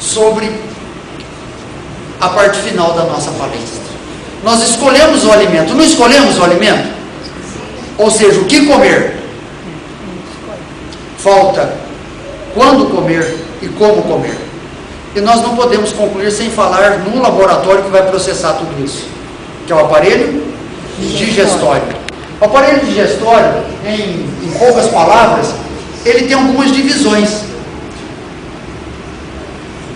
sobre a parte final da nossa palestra. Nós escolhemos o alimento, não escolhemos o alimento? Ou seja, o que comer? Falta quando comer e como comer. E nós não podemos concluir sem falar no laboratório que vai processar tudo isso, que é o aparelho digestório. O aparelho digestório, em poucas palavras, ele tem algumas divisões: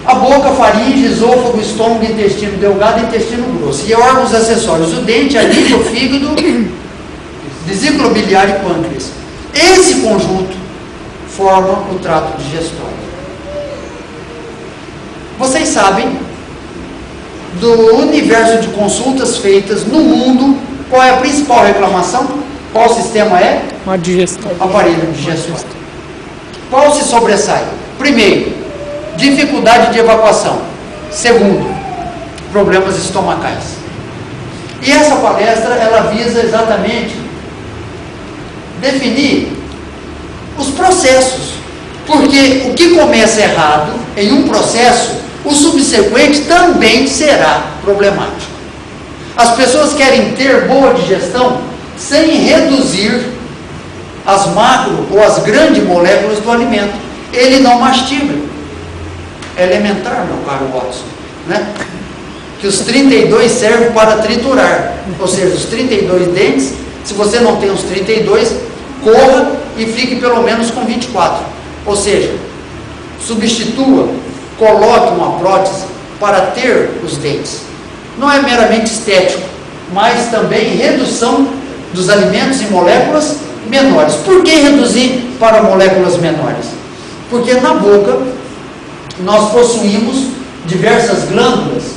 a boca, faringe, esôfago, estômago, intestino delgado e intestino grosso. E órgãos acessórios: o dente, a língua, o fígado, vesícula biliar e pâncreas. Esse conjunto forma o trato digestório. Vocês sabem, do universo de consultas feitas no mundo, qual é a principal reclamação? Qual sistema é? Uma digestão. Aparelho digestório. Qual se sobressai? Primeiro, dificuldade de evacuação. Segundo, problemas estomacais. E essa palestra, ela visa exatamente definir os processos. Porque o que começa errado em um processo, o subsequente também será problemático. As pessoas querem ter boa digestão sem reduzir as macro ou as grandes moléculas do alimento. Ele não mastiga. É elementar, meu caro Watson, né? Que os 32 servem para triturar. Ou seja, os 32 dentes, se você não tem os 32, corra e fique pelo menos com 24. Ou seja, substitua, coloque uma prótese para ter os dentes. Não é meramente estético, mas também redução dos alimentos em moléculas menores. Por que reduzir para moléculas menores? Porque na boca nós possuímos diversas glândulas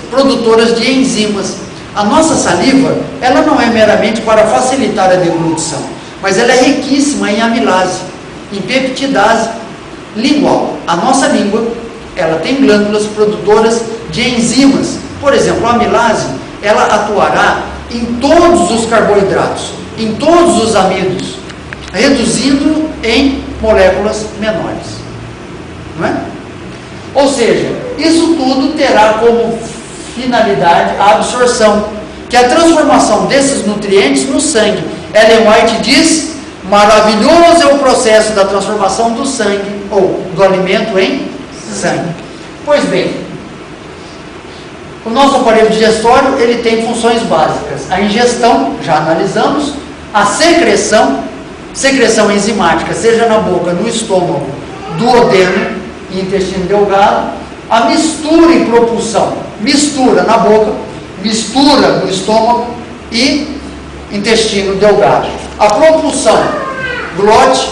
produtoras de enzimas. A nossa saliva, ela não é meramente para facilitar a deglutição, mas ela é riquíssima em amilase, em peptidase lingual. A nossa língua, ela tem glândulas produtoras de enzimas. Por exemplo, a amilase, ela atuará em todos os carboidratos, em todos os amidos, reduzindo em moléculas menores. Não é? Ou seja, isso tudo terá como finalidade a absorção, que é a transformação desses nutrientes no sangue. Ellen White diz: maravilhoso é o processo da transformação do sangue, ou do alimento em sangue. Pois bem, o nosso aparelho digestório, ele tem funções básicas: a ingestão, já analisamos, a secreção enzimática, seja na boca, no estômago, duodeno e intestino delgado, a mistura e propulsão, mistura na boca, mistura no estômago e intestino delgado. A propulsão, glote,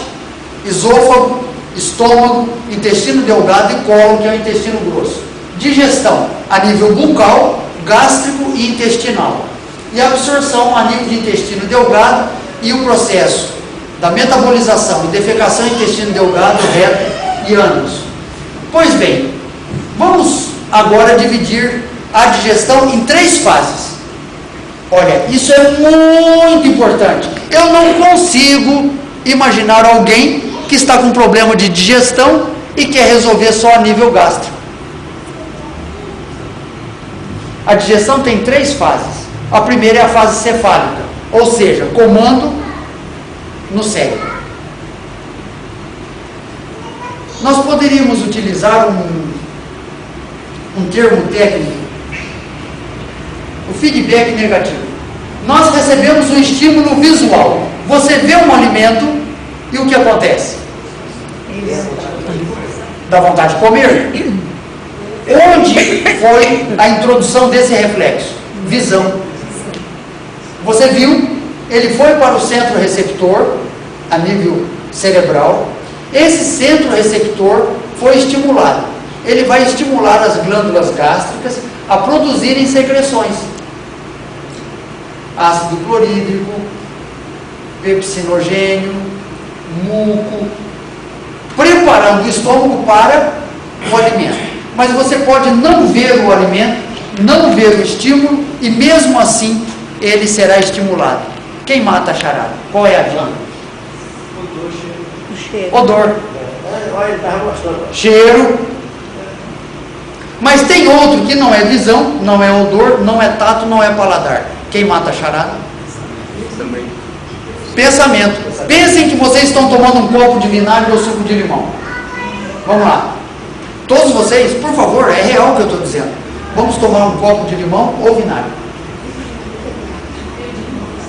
esôfago, estômago, intestino delgado e colo, que é o intestino grosso. Digestão a nível bucal, gástrico e intestinal. E absorção a nível de intestino delgado e o processo da metabolização e defecação intestino delgado, reto e ânus. Pois bem, vamos agora dividir a digestão em 3 fases. Olha, isso é muito importante. Eu não consigo imaginar alguém que está com problema de digestão e quer resolver só a nível gástrico. A digestão tem 3 fases. A primeira é a fase cefálica, ou seja, comando no cérebro. Nós poderíamos utilizar um termo técnico, o feedback negativo. Nós recebemos um estímulo visual. Você vê um alimento e o que acontece? Dá vontade de comer? Onde foi a introdução desse reflexo? Visão. Você viu, ele foi para o centro receptor, a nível cerebral. Esse centro receptor foi estimulado. Ele vai estimular as glândulas gástricas a produzirem secreções: ácido clorídrico, pepsinogênio, muco, preparando o estômago para o alimento. Mas você pode não ver o alimento, não ver o estímulo, e mesmo assim ele será estimulado. Quem mata a charada? Qual é a via? Odor. Olha, ele estava mostrando. Cheiro. Mas tem outro que não é visão, não é odor, não é tato, não é paladar. Quem mata a charada? Também. Pensamento. Pensem que vocês estão tomando um copo de vinagre ou suco de limão. Vamos lá. Todos vocês, por favor, é real o que eu estou dizendo. Vamos tomar um copo de limão ou vinagre.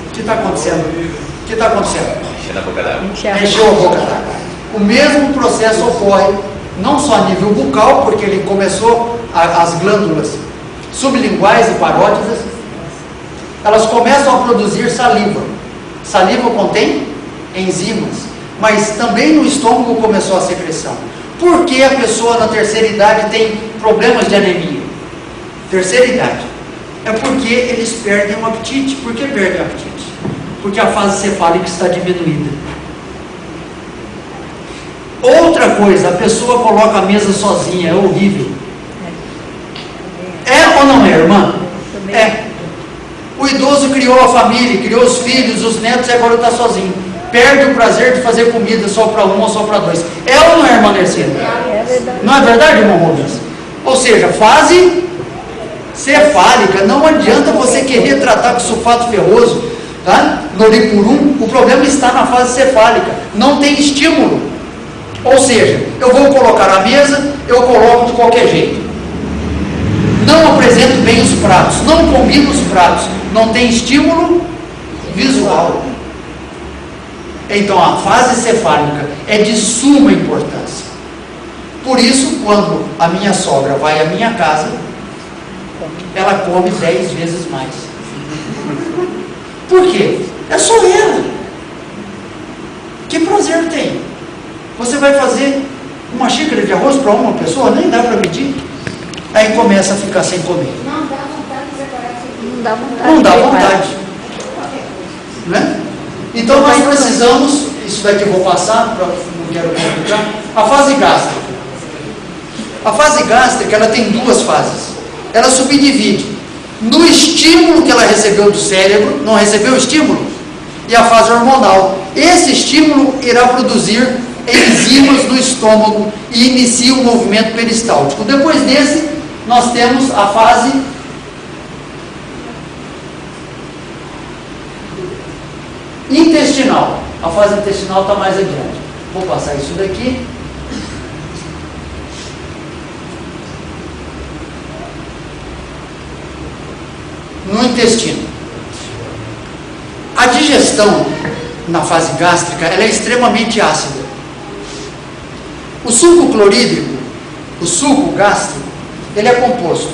O que está acontecendo? O que está acontecendo? Enchendo a boca d'água. Encheu a boca d'água. O mesmo processo ocorre não só a nível bucal, porque ele começou, as glândulas sublinguais e parótidas, elas começam a produzir saliva. Saliva contém enzimas, mas também no estômago começou a secreção. Por que a pessoa na terceira idade tem problemas de anemia? Terceira idade. É porque eles perdem o apetite. Por que perdem o apetite? Porque a fase cefálica está diminuída. Outra coisa, a pessoa coloca a mesa sozinha, é horrível. É ou não é, irmã? É. O idoso criou a família, criou os filhos, os netos e agora está sozinho. Perde o prazer de fazer comida só para um ou só para dois. É ou não é, irmã Nercina? É verdade. Não é verdade, irmão Rubens? Ou seja, fase cefálica, não adianta você querer tratar com sulfato ferroso, tá? Noripurum, o problema está na fase cefálica, não tem estímulo. Ou seja, eu vou colocar a mesa, eu coloco de qualquer jeito. Não apresento bem os pratos, não combino os pratos, não tem estímulo visual. Então a fase cefálica é de suma importância. Por isso, quando a minha sogra vai à minha casa, ela come 10 vezes mais. Por quê? É só ela. Que prazer tem? Você vai fazer uma xícara de arroz para uma pessoa, nem dá para medir. Aí começa a ficar sem comer. Não dá vontade de preparar isso. Não dá vontade. Não dá de vontade. Né? Então nós precisamos, isso daqui eu vou passar, não quero complicar, a fase gástrica. A fase gástrica, ela tem duas fases. Ela subdivide no estímulo que ela recebeu do cérebro, não recebeu estímulo, e a fase hormonal. Esse estímulo irá produzir enzimas no estômago e inicia o movimento peristáltico. Depois desse, nós temos a fase intestinal. A fase intestinal está mais adiante. Vou passar isso daqui. No intestino. A digestão na fase gástrica ela é extremamente ácida. O suco clorídrico, o suco gástrico, ele é composto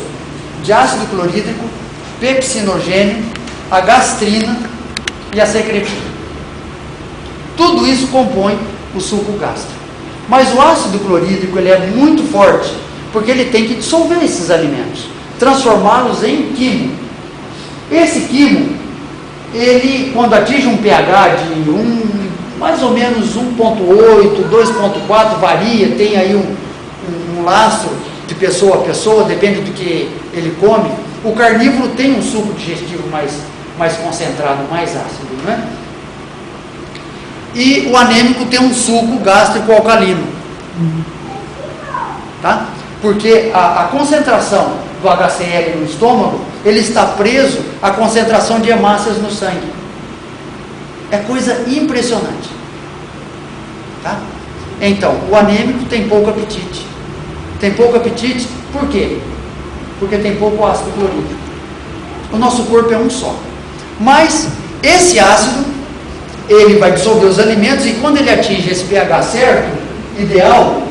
de ácido clorídrico, pepsinogênio, a gastrina e a secretina. Tudo isso compõe o suco gástrico. Mas o ácido clorídrico ele é muito forte, porque ele tem que dissolver esses alimentos, transformá-los em quimo. Esse quimo, ele quando atinge um pH de mais ou menos 1,8, 2,4, varia, tem aí um lastro de pessoa a pessoa, depende do que ele come. O carnívoro tem um suco digestivo mais concentrado, mais ácido, né? E o anêmico tem um suco gástrico alcalino, tá? Porque a concentração do HCl no estômago, ele está preso à concentração de hemácias no sangue. É coisa impressionante, tá? Então, o anêmico tem pouco apetite. Tem pouco apetite, por quê? Porque tem pouco ácido clorídrico. O nosso corpo é um só. Mas esse ácido, ele vai dissolver os alimentos e quando ele atinge esse pH certo, ideal,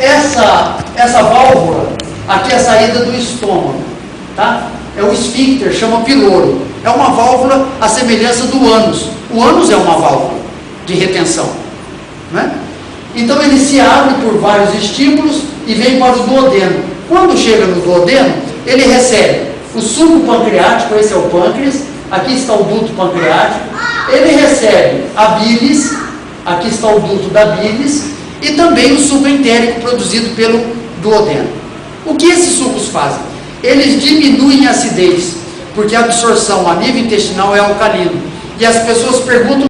essa válvula, aqui é a saída do estômago, tá? É o esfíncter, chama piloro. É uma válvula à semelhança do ânus. O ânus é uma válvula de retenção, né? Então ele se abre por vários estímulos e vem para o duodeno. Quando chega no duodeno, ele recebe o suco pancreático, esse é o pâncreas, aqui está o duto pancreático, ele recebe a bilis, aqui está o duto da bilis, e também o suco entérico produzido pelo duodeno. O que esses sucos fazem? Eles diminuem a acidez, porque a absorção a nível intestinal é alcalino. E as pessoas perguntam